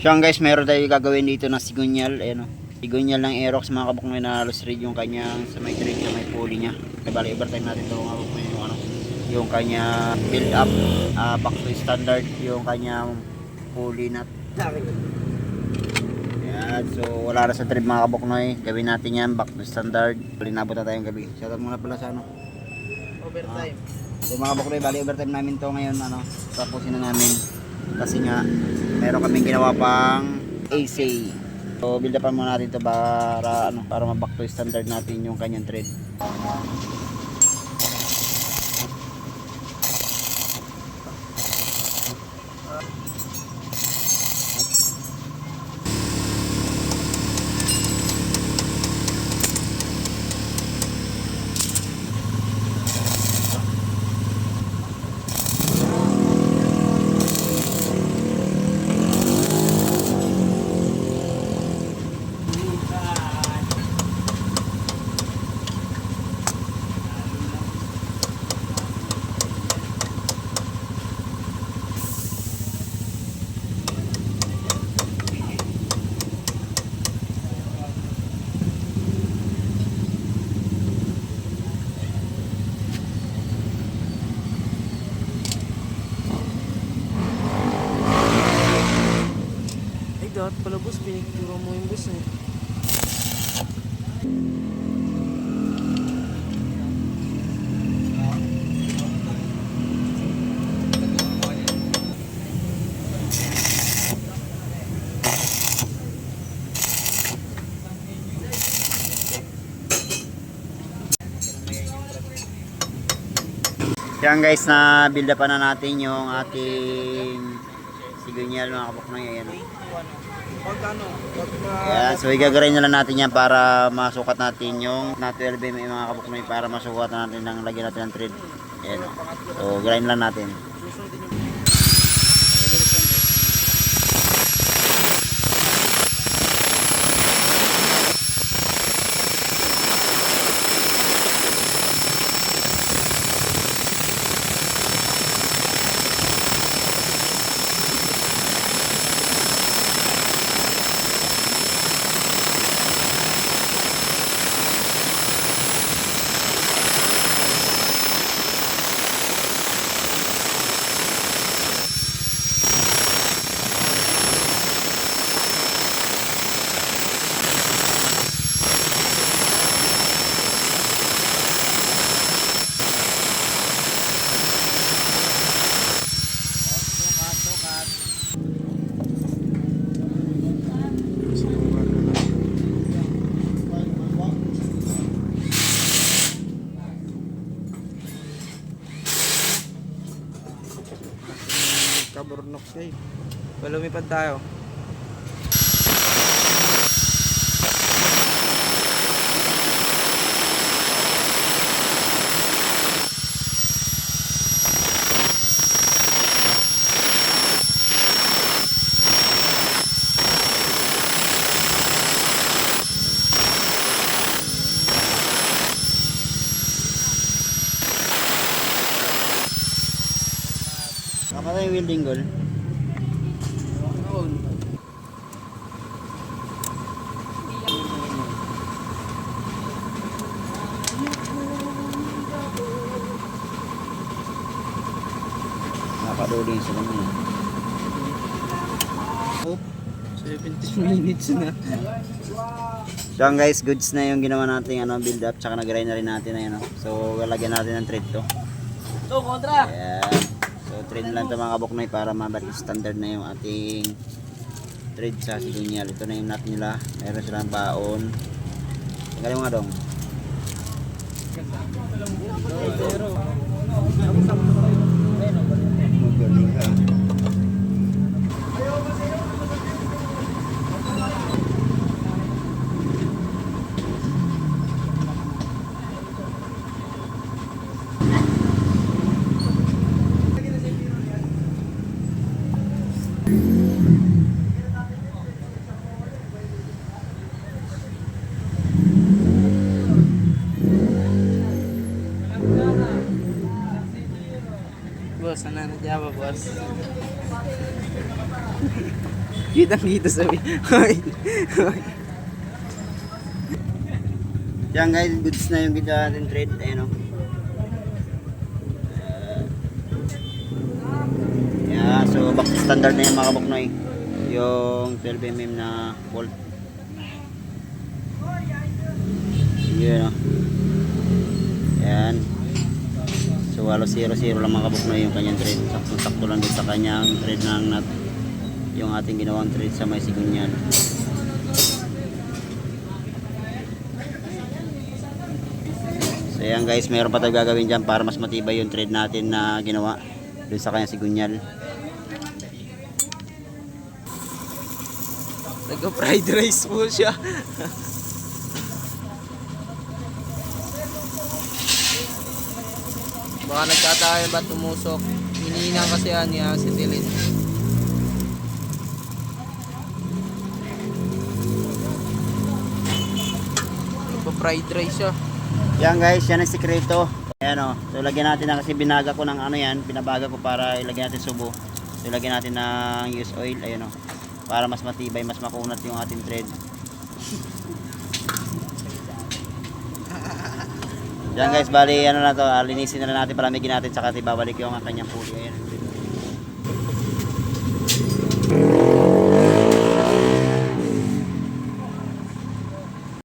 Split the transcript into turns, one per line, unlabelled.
So guys, meron tayo gagawin dito na sigunyal. Ayan o. Sigunyal ng Aerox mga kabuknoy na halos red yung kanyang sa may thread sa may pulley niya. Kaya bali overtime natin ito mga kabuknoy yung ano. Yung kanya build up back to standard yung kanyang pulley nut. Ayan, so wala na sa thread mga kabuknoy. Gawin natin yan back to standard. Linabot na tayong gabi. Shoutout muna pala sa ano.
Overtime.
So mga kabuknoy, bali overtime namin to ngayon ano. Tapusin na namin. Kasi nga meron kaming ginawa pang AC. So build upan muna natin to para ano, para ma-back to standard natin yung kanyang thread.
Dapat pala boss, piniktura mo yung boss eh.
Yan guys, na build up na natin yung ating sigunyal mga kabuknoy. Ayan. Ayan, so igagarin na lang natin yan para masukat natin yung na 12 mm mga kabuknoy para masukat natin ng lagyan natin ng thread. Ayan. So grind lang natin.
Kaburnok siya eh. Lumipad tayo.
Kapatay yung welding goal. Nakaduling sila mo.
17 minutes na.
So guys, goods na yung ginawa natin ano, build up, tsaka nag-grind na rin natin na yun. So lalagyan natin ng thread to.
Kontra!
Ayan. So thread lang ito mga kabuknoy para mabalik standard na yung ating thread sa sigunyal. Ito na yung nut nila. Meron silang baon. Tingnan mo nga dong. Magaling ka.
Boss, nananadya ba boss? Kitang-kita sa
Yan guys, goods na yung ginawa natin thread. Ayan o. Yeah, so back to standard na yung mga kabuknoy. Yung 12mm na bolt. Yun o. Yan. So halos 0-0 lang mga kabuknoy yung kanyang thread. Sakto lang din sa kanyang thread ng nut. Yung ating ginawang thread sa may sigunyal. So yan guys, mayroon pa tayo gagawin dyan para mas matibay yung thread natin na ginawa dun sa kanyang sigunyal.
Nagka-fried rice po siya. Baka nagkatayo ba tumusok? Hinihinang kasi yan niya si Tilin. Nagpa-fried rice siya.
Yan guys, yan ang sikreto. Ayan o. So lagyan natin na kasi binaga ko ng ano yan. Binabaga ko para ilagyan natin subo. So lagyan natin ng used oil. Ayan o. Para mas matibay, mas makunat yung ating thread. Yan guys, bali ano na to. Linisin na natin, palamigin natin. Saka ibabalik yung kanyang pulley. Ayan.